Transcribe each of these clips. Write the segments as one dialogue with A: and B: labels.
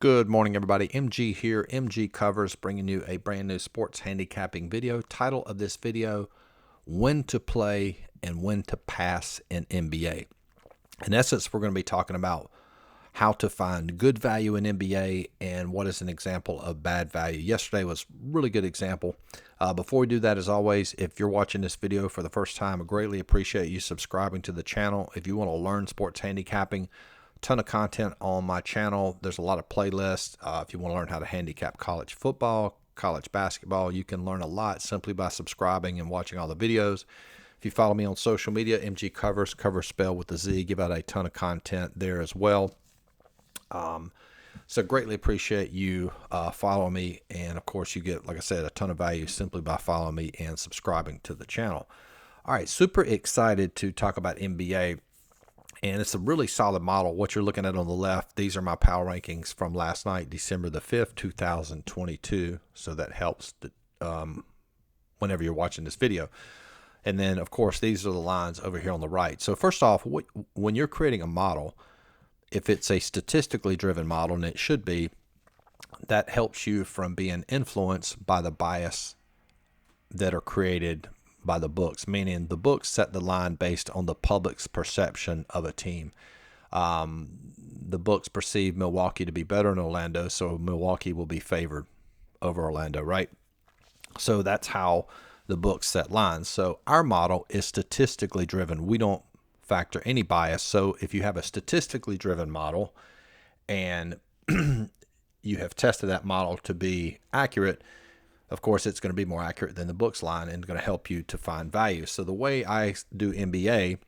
A: Good morning, everybody. MG here, MGCovers, bringing you a brand new sports handicapping video. Title of this video, When to Play and When to Pass in NBA. In essence, we're going to be talking about how to find good value in NBA and what is an example of bad value. Yesterday was a really good example. Before we do that, as always, if you're watching this video for the first time, I greatly appreciate you subscribing to the channel. If you want to learn sports handicapping, ton of content on my channel. There's a lot of playlists. If you want to learn how to handicap college football, college basketball, you can learn a lot simply by subscribing and watching all the videos. If you follow me on social media, MGCovers, cover spelled with a Z, give out a ton of content there as well. So greatly appreciate you following me. And of course, you get, like I said, a ton of value simply by following me and subscribing to the channel. All right, super excited to talk about NBA. And it's a really solid model. What you're looking at on the left, these are my power rankings from last night, December the 5th, 2022. So that helps whenever you're watching this video. And then, of course, these are the lines over here on the right. So first off, when you're creating a model, if it's a statistically driven model, and it should be, that helps you from being influenced by the bias that are created by the books, meaning the books set the line based on the public's perception of a team. The books perceive Milwaukee to be better than Orlando, so Milwaukee will be favored over Orlando, right? So that's how the books set lines. So our model is statistically driven. We don't factor any bias. So if you have a statistically driven model and you have tested that model to be accurate, of course, it's going to be more accurate than the books line and going to help you to find value. So the way I do NBA,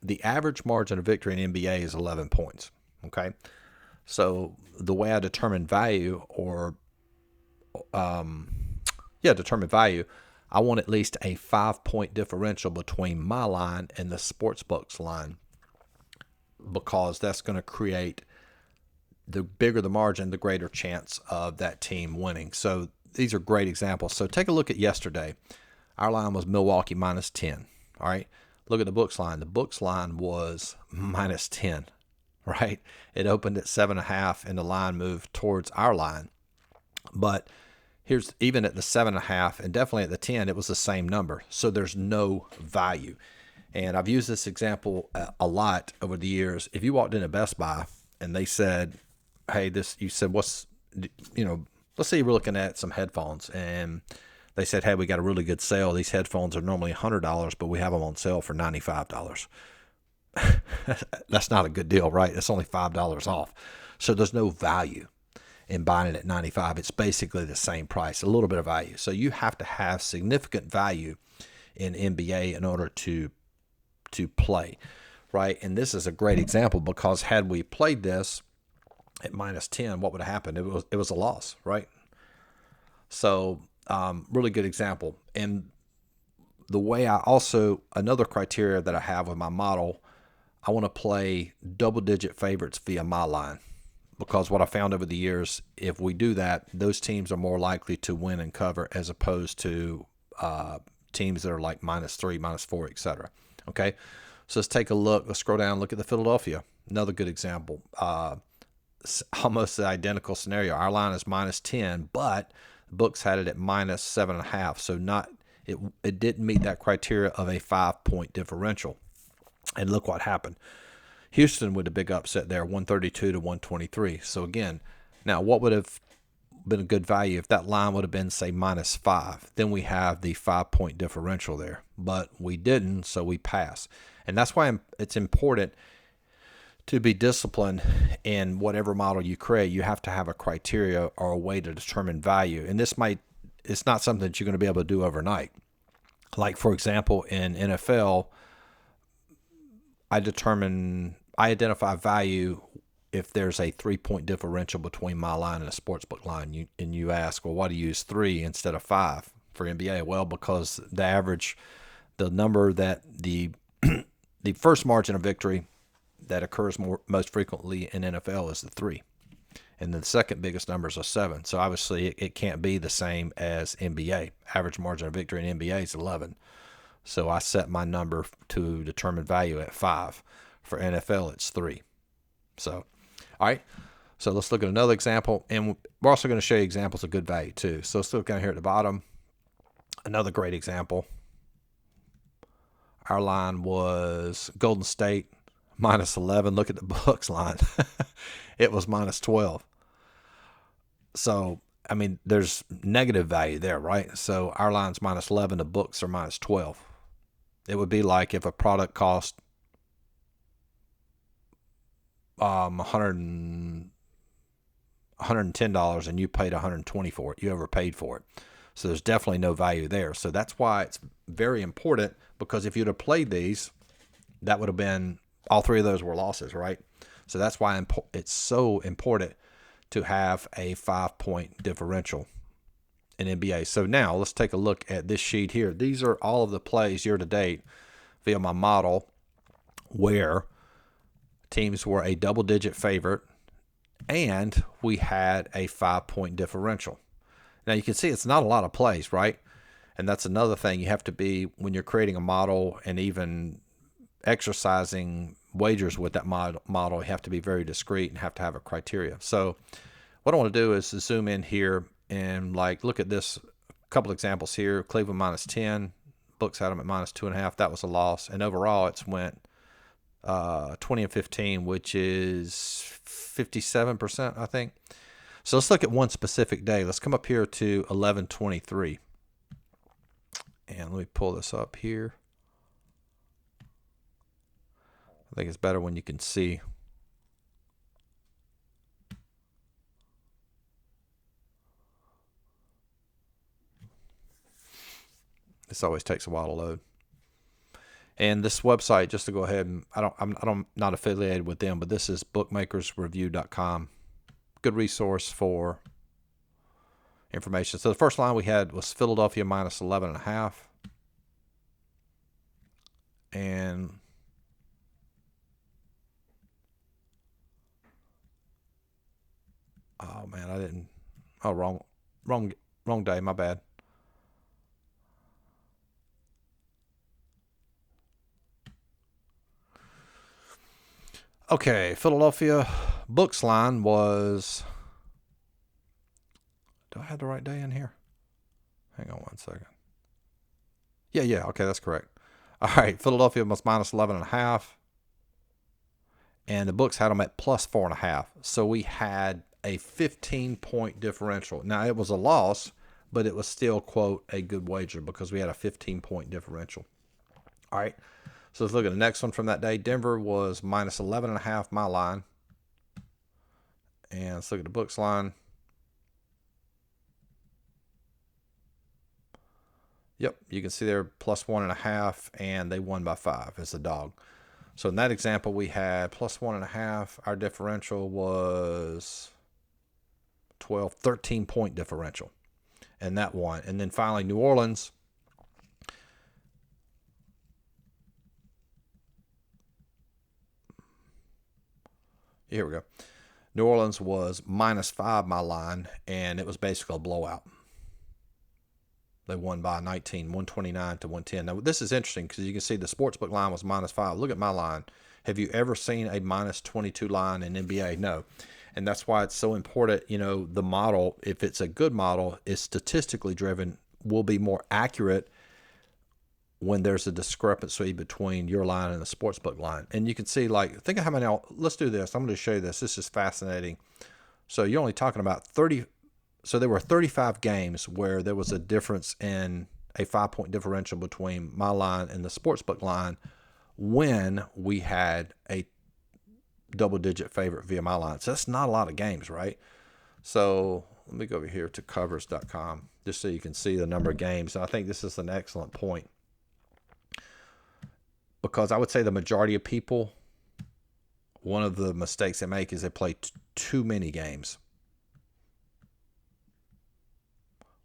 A: the average margin of victory in NBA is 11 points. Okay. So the way I determine value determine value, I want at least a 5-point differential between my line and the sports books line, because that's going to create, the bigger the margin, the greater chance of that team winning. So these are great examples. So take a look at yesterday. Our line was Milwaukee minus 10. All right. Look at the books line. The books line was minus 10, right? It opened at 7.5 and the line moved towards our line. But here's, even at the 7.5 and definitely at the 10, it was the same number. So there's no value. And I've used this example a lot over the years. If you walked into Best Buy and they said, hey, you said, let's say you were looking at some headphones and they said, hey, we got a really good sale. These headphones are normally $100, but we have them on sale for $95. That's not a good deal, right? It's only $5 off. So there's no value in buying it at $95. It's basically the same price, a little bit of value. So you have to have significant value in NBA in order to play, right? And this is a great example, because had we played this at minus 10, what would have happened? It was a loss, right? So really good example. And the way another criteria that I have with my model, I want to play double-digit favorites via my line, because what I found over the years, if we do that, those teams are more likely to win and cover as opposed to teams that are like -3, -4, etc. Okay, so let's take a look. Let's scroll down and look at the Philadelphia. Another good example. Almost the identical scenario. Our line is minus 10, but the books had it at -7.5. So it didn't meet that criteria of a 5-point differential. And look what happened. Houston with a big upset there, 132 to 123. So again, now what would have been a good value if that line would have been, say, -5? Then we have the 5-point differential there, but we didn't, so we pass. And that's why it's important to be disciplined in whatever model you create. You have to have a criteria or a way to determine value. And it's not something that you're going to be able to do overnight. Like, for example, in NFL, I identify value if there's a 3-point differential between my line and a sportsbook line. And you ask, well, why do you use 3 instead of 5 for NBA? Well, because the number that the first margin of victory that occurs most frequently in NFL is the 3. And the second biggest numbers are 7. So obviously it can't be the same as NBA. Average margin of victory in NBA is 11. So I set my number to determine value at 5. For NFL, it's 3. So, all right. So let's look at another example, and we're also going to show you examples of good value too. So let's look down here at the bottom. Another great example. Our line was Golden State minus 11. Look at the books line. It was minus 12. So, I mean, there's negative value there, right? So our line's minus 11, the books are minus 12. It would be like if a product cost $110 and you paid $120 for it. You overpaid for it. So there's definitely no value there. So that's why it's very important, because if you'd have played these, that would have been, all three of those were losses, right? So that's why it's so important to have a 5-point differential in NBA. So now let's take a look at this sheet here. These are all of the plays year to date via my model where teams were a double-digit favorite and we had a 5-point differential. Now you can see it's not a lot of plays, right? And that's another thing you have to be when you're creating a model and even exercising wagers with that model. You have to be very discreet and have to have a criteria. So what I want to do is zoom in here and like look at this couple examples here. Cleveland minus 10, books had them at minus 2.5. That was a loss. And overall it's went 20 and 15, which is 57%, I think. So let's look at one specific day. Let's come up here to 11/23. And let me pull this up here. I think it's better when you can see. This always takes a while to load. And this website, just to go ahead and I'm not affiliated with them, but this is bookmakersreview.com. Good resource for information. So the first line we had was Philadelphia minus 11.5. And oh man, I didn't. Oh, wrong day. My bad. Okay, Philadelphia books line was. Do I have the right day in here? Hang on one second. Yeah. Okay, that's correct. All right, Philadelphia was minus 11.5. And the books had them at plus 4.5. So we had a 15-point differential. Now, it was a loss, but it was still, quote, a good wager because we had a 15-point differential. All right, so let's look at the next one from that day. Denver was minus 11.5, my line. And let's look at the books line. Yep, you can see they're plus 1.5, and they won by 5 as a dog. So in that example, we had plus 1.5. Our differential was 13-point differential, and that won. And then finally, New Orleans. Here we go. New Orleans was minus 5, my line, and it was basically a blowout. They won by 19, 129 to 110. Now, this is interesting because you can see the sportsbook line was minus 5. Look at my line. Have you ever seen a minus 22 line in NBA? No. And that's why it's so important, the model, if it's a good model, is statistically driven, will be more accurate when there's a discrepancy between your line and the sportsbook line. And you can see, think of how many, let's do this. I'm going to show you this. This is fascinating. So you're only talking about 30. So there were 35 games where there was a difference in a 5-point differential between my line and the sportsbook line when we had a double-digit favorite via my line. So that's not a lot of games, right? So let me go over here to covers.com just so you can see the number of games. And I think this is an excellent point because I would say the majority of people, one of the mistakes they make is they play too many games.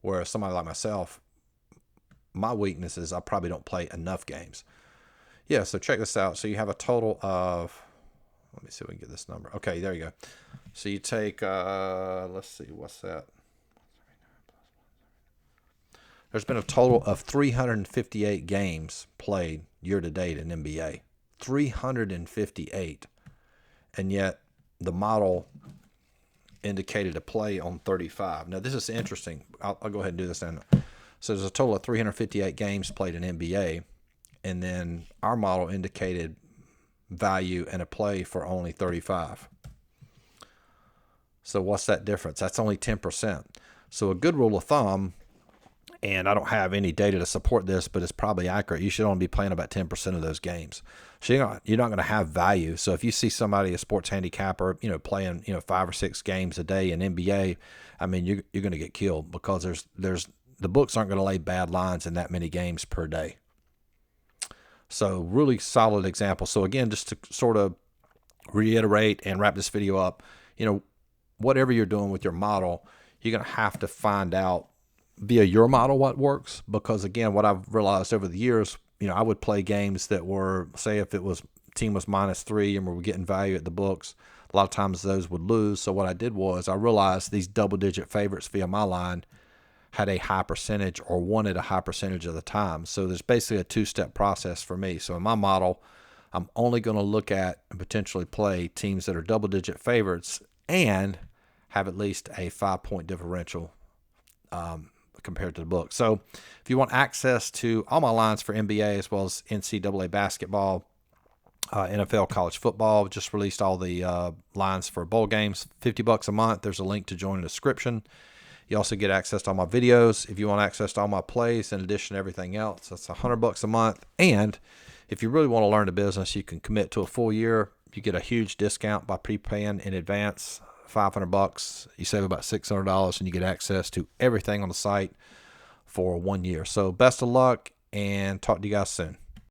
A: Whereas somebody like myself, my weakness is I probably don't play enough games. Yeah, so check this out. So you have a total of, let me see if we can get this number. Okay, there you go. So you take, let's see, what's that? There's been a total of 358 games played year to date in NBA. 358. And yet the model indicated a play on 35. Now, this is interesting. I'll go ahead and do this then. So there's a total of 358 games played in NBA, and then our model indicated value and a play for only 35. So what's that difference? That's only 10%. So a good rule of thumb, and I don't have any data to support this, but it's probably accurate, you should only be playing about 10% of those games. So you're not going to have value. So if you see somebody, a sports handicapper, playing 5 or 6 games a day in NBA, I mean, you're going to get killed, because there's the books aren't going to lay bad lines in that many games per day. So really solid example. So again, just to sort of reiterate and wrap this video up, whatever you're doing with your model, you're going to have to find out via your model what works. Because again, what I've realized over the years, I would play games that were, say if it was team was -3 and we were getting value at the books, a lot of times those would lose. So what I did was I realized these double-digit favorites via my line had a high percentage or wanted a high percentage of the time. So there's basically a 2-step process for me. So in my model, I'm only going to look at and potentially play teams that are double-digit favorites and have at least a 5-point differential compared to the book. So if you want access to all my lines for NBA as well as NCAA basketball, NFL, college football, just released all the lines for bowl games, $50 a month. There's a link to join in the description. You also get access to all my videos. If you want access to all my plays, in addition to everything else, that's $100 a month. And if you really want to learn the business, you can commit to a full year. You get a huge discount by prepaying in advance, $500. You save about $600, and you get access to everything on the site for 1 year. So best of luck, and talk to you guys soon.